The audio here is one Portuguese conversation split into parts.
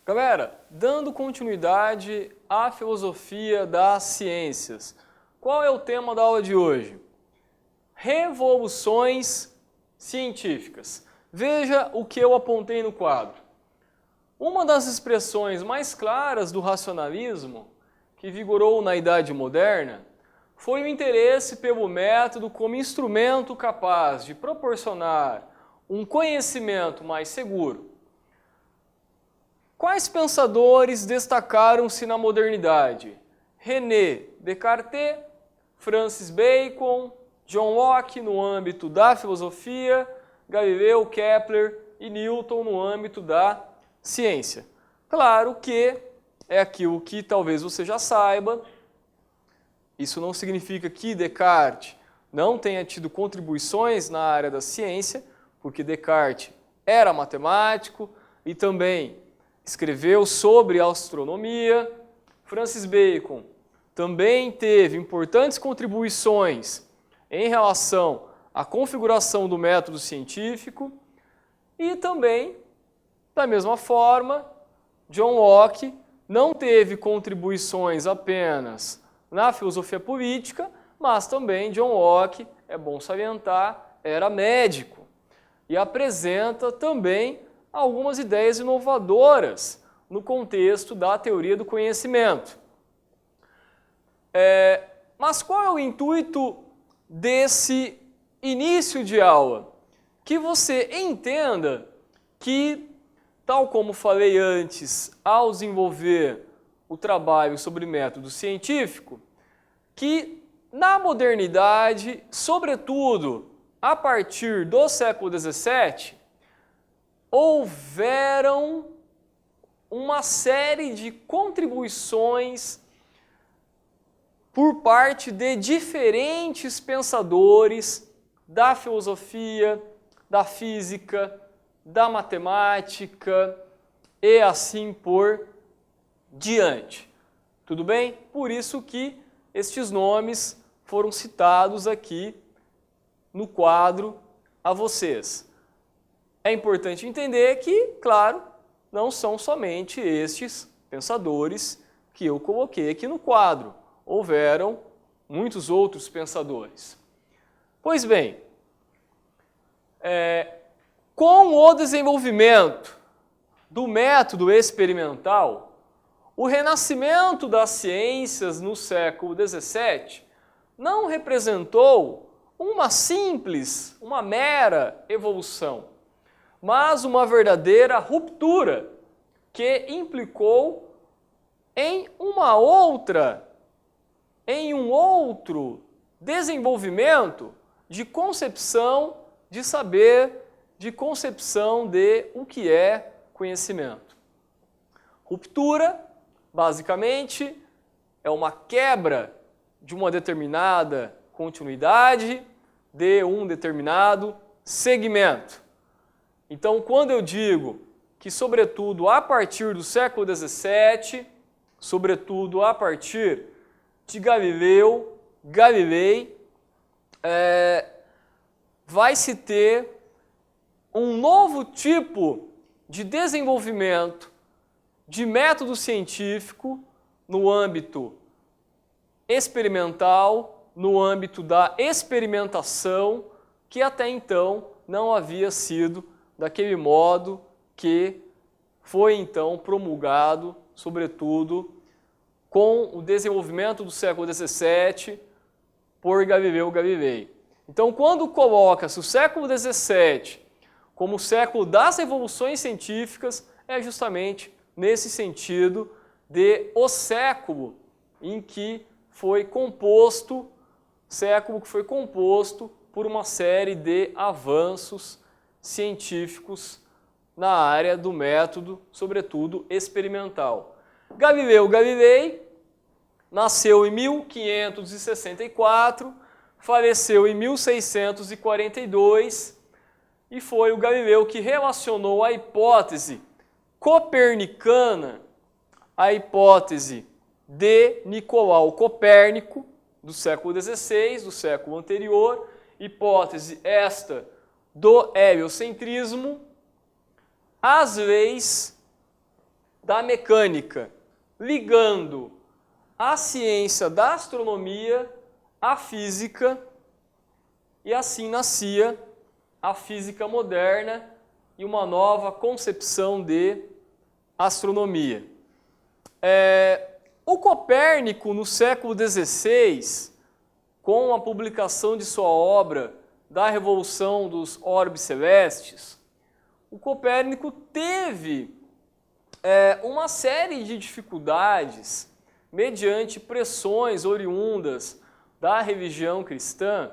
Galera, dando continuidade à filosofia das ciências, qual é o tema da aula de hoje? Revoluções científicas. Veja o que eu apontei no quadro. Uma das expressões mais claras do racionalismo, que vigorou na Idade Moderna, foi o interesse pelo método como instrumento capaz de proporcionar um conhecimento mais seguro. Quais pensadores destacaram-se na modernidade? René Descartes, Francis Bacon, John Locke no âmbito da filosofia, Galileu, Kepler e Newton no âmbito da ciência. Claro que é aquilo que talvez você já saiba. Isso não significa que Descartes não tenha tido contribuições na área da ciência, porque Descartes era matemático e também escreveu sobre astronomia. Francis Bacon também teve importantes contribuições em relação à configuração do método científico e também, da mesma forma, John Locke não teve contribuições apenas na filosofia política, mas também John Locke, é bom salientar, era médico e apresenta também algumas ideias inovadoras no contexto da teoria do conhecimento. Mas qual é o intuito desse início de aula? Que você entenda que, tal como falei antes, ao desenvolver o trabalho sobre método científico, que na modernidade, sobretudo a partir do século XVII, houveram uma série de contribuições por parte de diferentes pensadores da filosofia, da física, da matemática e assim por diante. Tudo bem? Por isso que estes nomes foram citados aqui no quadro a vocês. É importante entender que, claro, não são somente estes pensadores que eu coloquei aqui no quadro. Houveram muitos outros pensadores. Pois bem, com o desenvolvimento do método experimental, o renascimento das ciências no século XVII não representou uma mera evolução, mas uma verdadeira ruptura que implicou em um outro desenvolvimento de concepção de saber, de concepção de o que é conhecimento. Ruptura, basicamente, é uma quebra de uma determinada continuidade, de um determinado segmento. Então, quando eu digo que, sobretudo, a partir do século XVII, sobretudo a partir de Galilei, vai se ter um novo tipo de desenvolvimento de método científico no âmbito experimental, no âmbito da experimentação, que até então não havia sido daquele modo que foi então promulgado, sobretudo, com o desenvolvimento do século XVII por Galileu Galilei. Então, quando coloca-se o século XVII como o século das revoluções científicas, é justamente nesse sentido de o século em que foi composto, por uma série de avanços científicos na área do método, sobretudo experimental. Galileu Galilei nasceu em 1564, faleceu em 1642 e foi o Galileu que relacionou a hipótese copernicana, a hipótese de Nicolau Copérnico, do século XVI, do século anterior, hipótese esta do heliocentrismo, as leis da mecânica, ligando a ciência da astronomia à física, e assim nascia a física moderna e uma nova concepção de astronomia. O Copérnico, no século XVI, com a publicação de sua obra da Revolução dos Orbes Celestes, o Copérnico teve uma série de dificuldades mediante pressões oriundas da religião cristã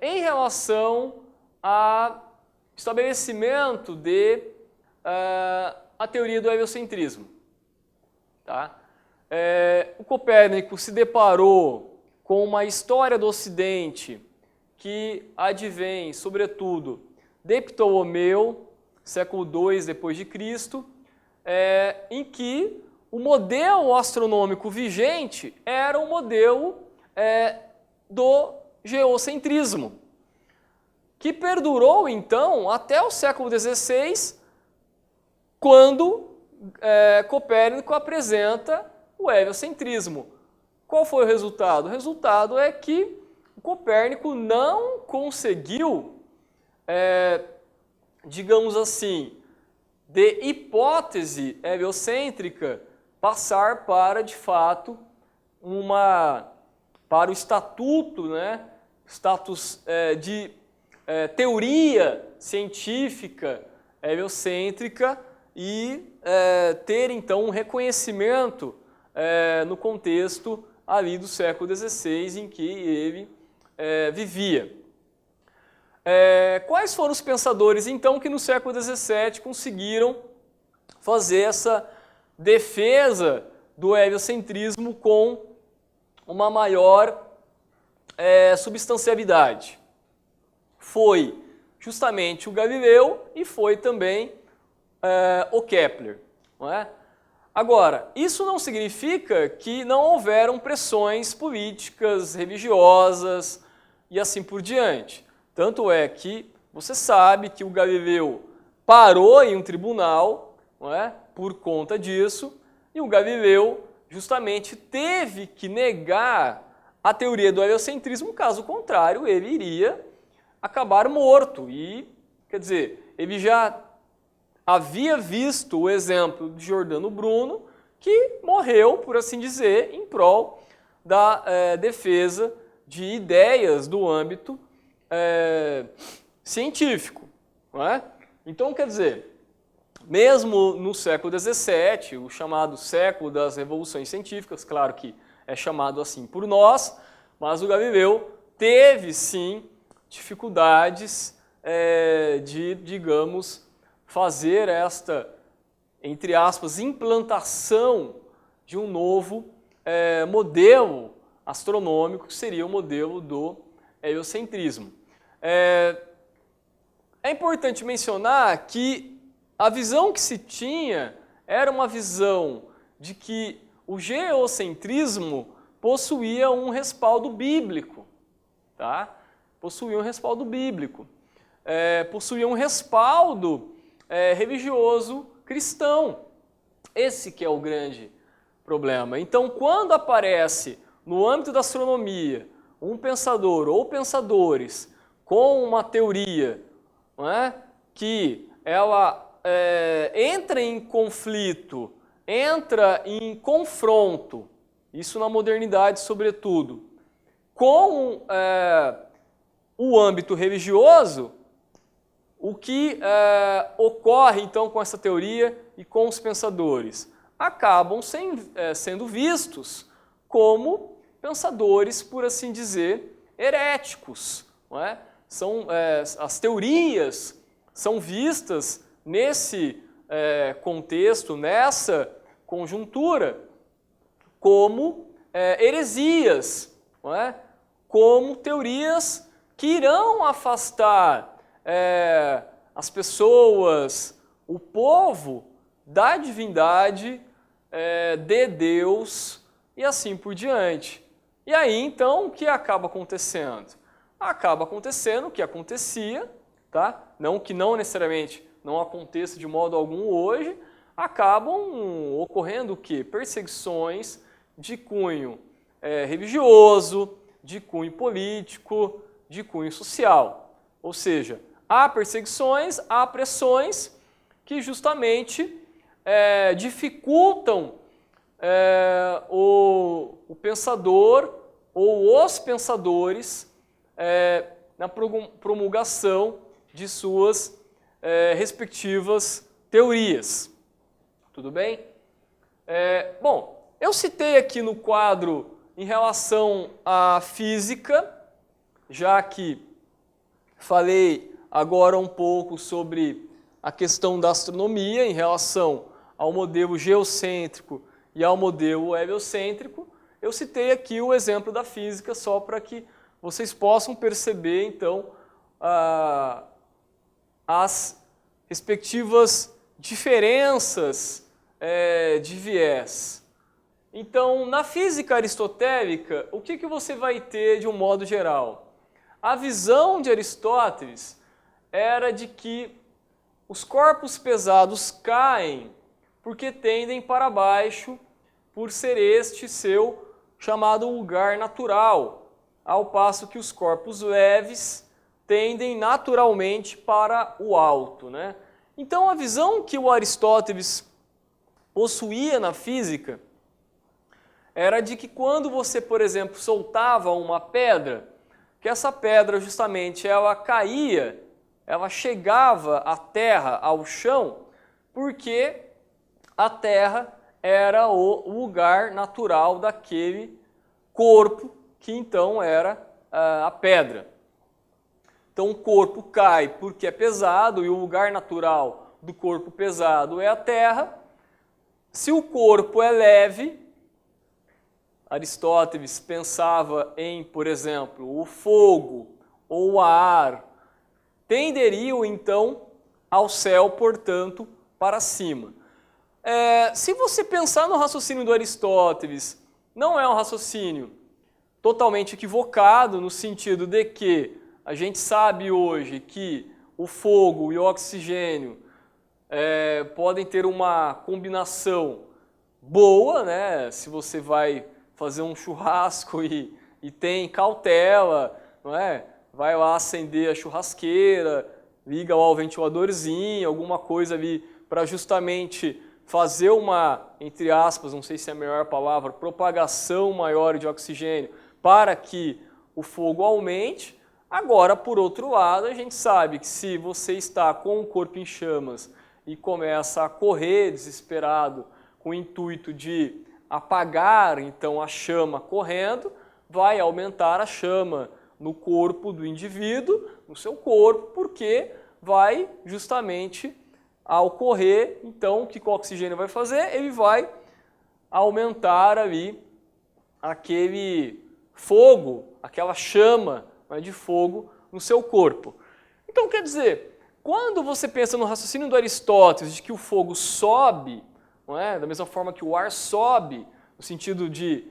em relação ao estabelecimento a teoria do heliocentrismo. Tá? O Copérnico se deparou com uma história do Ocidente que advém, sobretudo, de Ptolomeu, século II depois de Cristo, em que o modelo astronômico vigente era o modelo do geocentrismo, que perdurou, então, até o século XVI, quando Copérnico apresenta o heliocentrismo. Qual foi o resultado? O resultado é que Copérnico não conseguiu, digamos assim, de hipótese heliocêntrica passar para, de fato, para o estatuto, status de teoria científica heliocêntrica e ter, então, um reconhecimento no contexto ali do século XVI em que ele vivia. Quais foram os pensadores, então, que no século XVII conseguiram fazer essa defesa do heliocentrismo com uma maior substancialidade? Foi justamente o Galileu e foi também o Kepler. Não é? Agora, isso não significa que não houveram pressões políticas, religiosas e assim por diante. Tanto é que você sabe que o Galileu parou em um tribunal, não é? Por conta disso, e o Galileu justamente teve que negar a teoria do heliocentrismo, caso contrário, ele iria acabar morto. E, quer dizer, ele já havia visto o exemplo de Giordano Bruno, que morreu, por assim dizer, em prol da defesa de ideias do âmbito científico. Não é? Então, quer dizer, mesmo no século XVII, o chamado século das revoluções científicas, claro que é chamado assim por nós, mas o Galileu teve, sim, dificuldades de, digamos, fazer esta, entre aspas, implantação de um novo modelo astronômico, que seria o modelo do heliocentrismo. É importante mencionar que a visão que se tinha era uma visão de que o geocentrismo possuía um respaldo bíblico, tá? Possuía um respaldo bíblico, possuía um respaldo religioso cristão. Esse que é o grande problema. Então, quando aparece no âmbito da astronomia um pensador ou pensadores com uma teoria, não é, que ela entra em conflito, entra em confronto, isso na modernidade sobretudo, com o âmbito religioso, o que ocorre então com essa teoria e com os pensadores? Acabam sendo vistos como pensadores, por assim dizer, heréticos. Não é? As teorias são vistas nesse contexto, nessa conjuntura, como heresias, não é? Como teorias que irão afastar as pessoas, o povo, da divindade de Deus e assim por diante. E aí, então, o que acaba acontecendo? Acaba acontecendo o que acontecia, tá? Não que não necessariamente não aconteça de modo algum hoje, acabam ocorrendo o quê? Perseguições de cunho religioso, de cunho político, de cunho social. Ou seja, há perseguições, há pressões que justamente dificultam o pensador ou os pensadores na promulgação de suas respectivas teorias. Tudo bem? Bom, eu citei aqui no quadro em relação à física, já que falei agora um pouco sobre a questão da astronomia em relação ao modelo geocêntrico e ao modelo heliocêntrico, eu citei aqui o exemplo da física só para que vocês possam perceber, então, as respectivas diferenças de viés. Então, na física aristotélica, o que você vai ter de um modo geral? A visão de Aristóteles era de que os corpos pesados caem porque tendem para baixo, por ser este seu chamado lugar natural, ao passo que os corpos leves tendem naturalmente para o alto, né? Então, a visão que o Aristóteles possuía na física era de que quando você, por exemplo, soltava uma pedra, que essa pedra justamente ela caía, ela chegava à terra, ao chão, porque a terra era o lugar natural daquele corpo que então era a pedra. Então o corpo cai porque é pesado e o lugar natural do corpo pesado é a terra. Se o corpo é leve, Aristóteles pensava em, por exemplo, o fogo ou o ar, tenderiam então ao céu, portanto, para cima. Se você pensar no raciocínio do Aristóteles, não é um raciocínio totalmente equivocado, no sentido de que a gente sabe hoje que o fogo e o oxigênio podem ter uma combinação boa, né? Se você vai fazer um churrasco e tem cautela, não é? Vai lá acender a churrasqueira, liga lá o ventiladorzinho, alguma coisa ali para justamente fazer uma, entre aspas, não sei se é a melhor palavra, propagação maior de oxigênio para que o fogo aumente. Agora, por outro lado, a gente sabe que se você está com o corpo em chamas e começa a correr desesperado com o intuito de apagar então a chama correndo, vai aumentar a chama no corpo do indivíduo, no seu corpo, porque vai justamente ao correr, então o que o oxigênio vai fazer? Ele vai aumentar ali aquele fogo, aquela chama de fogo no seu corpo. Então quer dizer, quando você pensa no raciocínio do Aristóteles de que o fogo sobe, não é? Da mesma forma que o ar sobe, no sentido de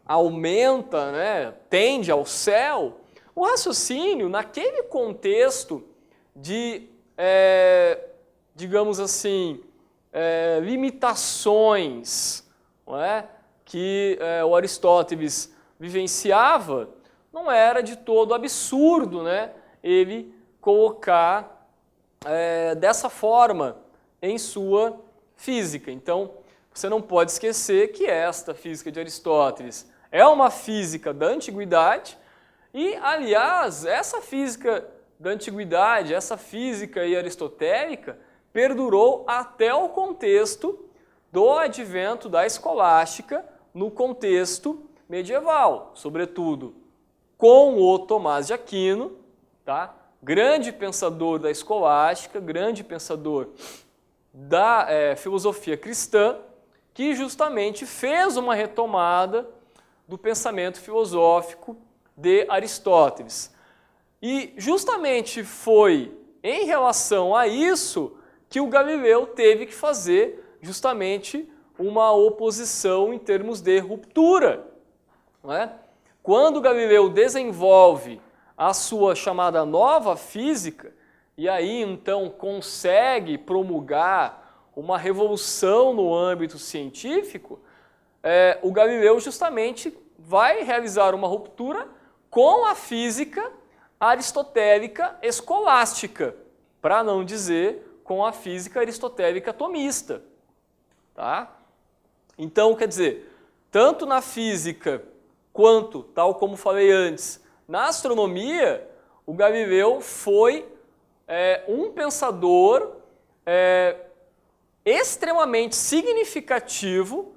aumenta, né? Tende ao céu, o raciocínio naquele contexto de, digamos assim, limitações, não é? Que o Aristóteles vivenciava, não era de todo absurdo, né? Ele colocar dessa forma em sua física. Então, você não pode esquecer que esta física de Aristóteles é uma física da antiguidade e, aliás, essa física da antiguidade, essa física aristotélica, perdurou até o contexto do advento da escolástica no contexto medieval, sobretudo com o Tomás de Aquino, tá? Grande pensador da escolástica, grande pensador da filosofia cristã, que justamente fez uma retomada do pensamento filosófico de Aristóteles. E justamente foi em relação a isso que o Galileu teve que fazer justamente uma oposição em termos de ruptura. Não é? Quando Galileu desenvolve a sua chamada nova física, e aí então consegue promulgar uma revolução no âmbito científico, o Galileu justamente vai realizar uma ruptura com a física aristotélica escolástica, para não dizer com a física aristotélica atomista. Tá? Então, quer dizer, tanto na física quanto, tal como falei antes, na astronomia, o Galileu foi um pensador extremamente significativo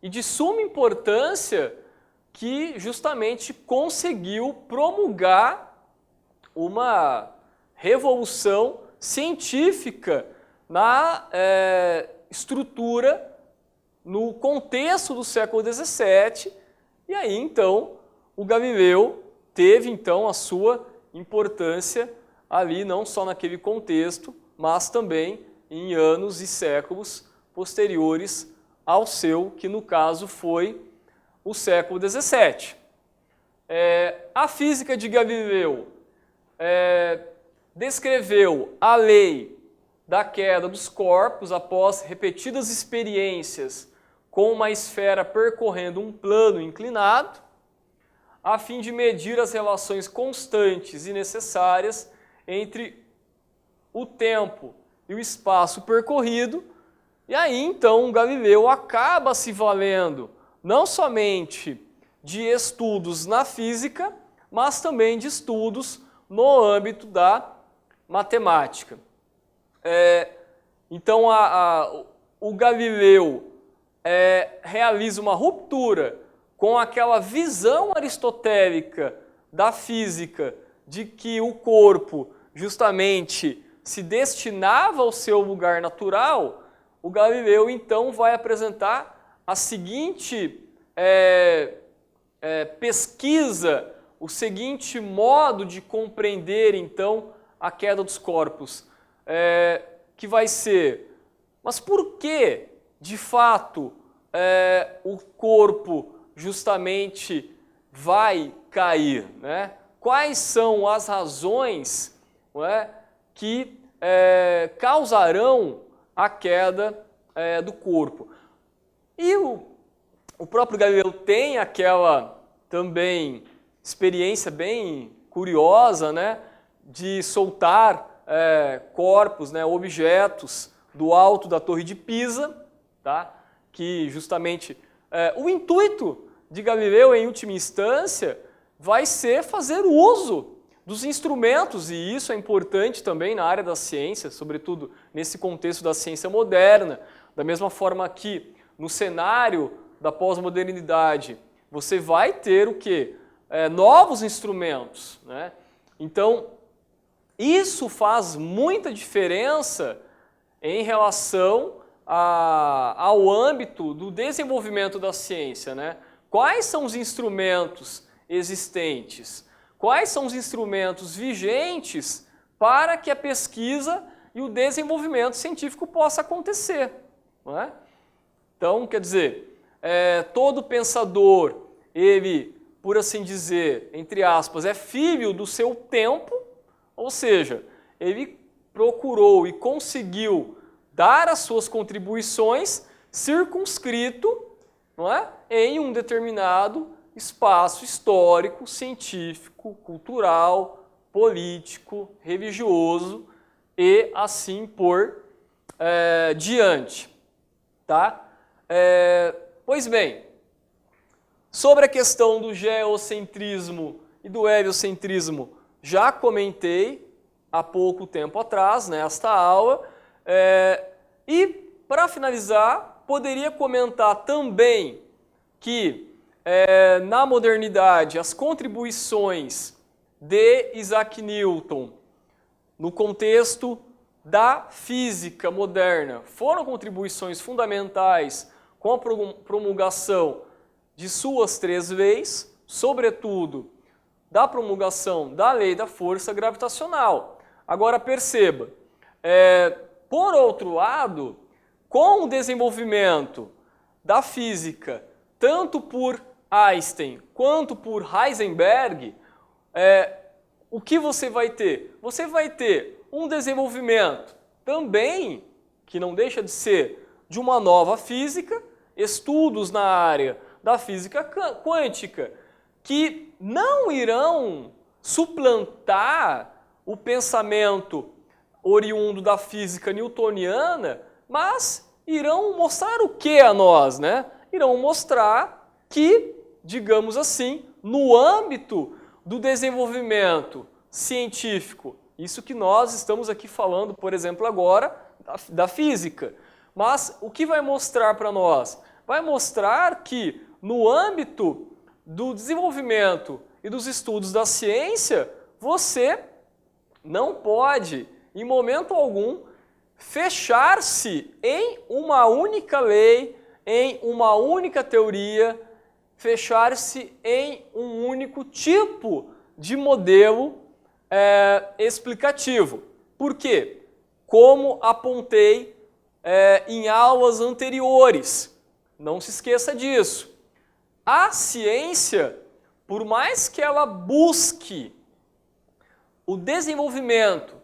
e de suma importância que justamente conseguiu promulgar uma revolução científica na estrutura, no contexto do século XVII, e aí então o Galileu teve então a sua importância ali não só naquele contexto, mas também em anos e séculos posteriores ao seu, que no caso foi o século XVII. A física de Galileu descreveu a lei da queda dos corpos após repetidas experiências com uma esfera percorrendo um plano inclinado, a fim de medir as relações constantes e necessárias entre o tempo e o espaço percorrido. E aí, então, Galileu acaba se valendo não somente de estudos na física, mas também de estudos no âmbito da matemática. Então, o Galileu realiza uma ruptura com aquela visão aristotélica da física de que o corpo justamente se destinava ao seu lugar natural. O Galileu, então, vai apresentar a seguinte pesquisa, o seguinte modo de compreender, então, a queda dos corpos, que vai ser, mas por que, de fato, o corpo justamente vai cair, né? Quais são as razões, não é, que causarão a queda do corpo? E o próprio Galileu tem aquela também experiência bem curiosa, né, de soltar corpos, né, objetos do alto da Torre de Pisa, tá? Que justamente o intuito de Galileu, em última instância, vai ser fazer uso dos instrumentos, e isso é importante também na área da ciência, sobretudo nesse contexto da ciência moderna, da mesma forma que no cenário da pós-modernidade você vai ter o quê? Novos instrumentos, né? Então, isso faz muita diferença em relação ao âmbito do desenvolvimento da ciência, né? Quais são os instrumentos existentes? Quais são os instrumentos vigentes para que a pesquisa e o desenvolvimento científico possa acontecer, não é? Então, quer dizer, todo pensador, ele, por assim dizer, entre aspas, é filho do seu tempo, ou seja, ele procurou e conseguiu dar as suas contribuições circunscrito, não é, em um determinado espaço histórico, científico, cultural, político, religioso e assim por diante. Tá? Pois bem, sobre a questão do geocentrismo e do heliocentrismo, já comentei há pouco tempo atrás, nesta aula, e para finalizar, poderia comentar também que na modernidade as contribuições de Isaac Newton no contexto da física moderna foram contribuições fundamentais com a promulgação de suas 3 leis, sobretudo da promulgação da lei da força gravitacional. Agora perceba, por outro lado, com o desenvolvimento da física, tanto por Einstein quanto por Heisenberg, o que você vai ter? Você vai ter um desenvolvimento também, que não deixa de ser de uma nova física, estudos na área da física quântica, que não irão suplantar o pensamento oriundo da física newtoniana, mas irão mostrar o que a nós, né? Irão mostrar que, digamos assim, no âmbito do desenvolvimento científico, isso que nós estamos aqui falando, por exemplo, agora, da física. Mas o que vai mostrar para nós? Vai mostrar que no âmbito do desenvolvimento e dos estudos da ciência, você não pode, em momento algum, fechar-se em uma única lei, em uma única teoria, fechar-se em um único tipo de modelo explicativo. Por quê? Como apontei em aulas anteriores, não se esqueça disso. A ciência, por mais que ela busque o desenvolvimento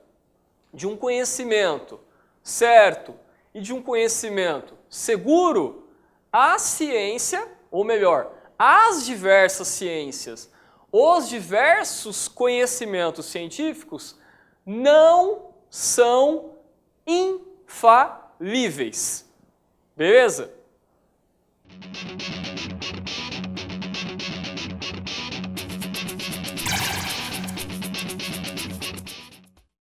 de um conhecimento certo e de um conhecimento seguro, a ciência, ou melhor, as diversas ciências, os diversos conhecimentos científicos não são infalíveis. Beleza?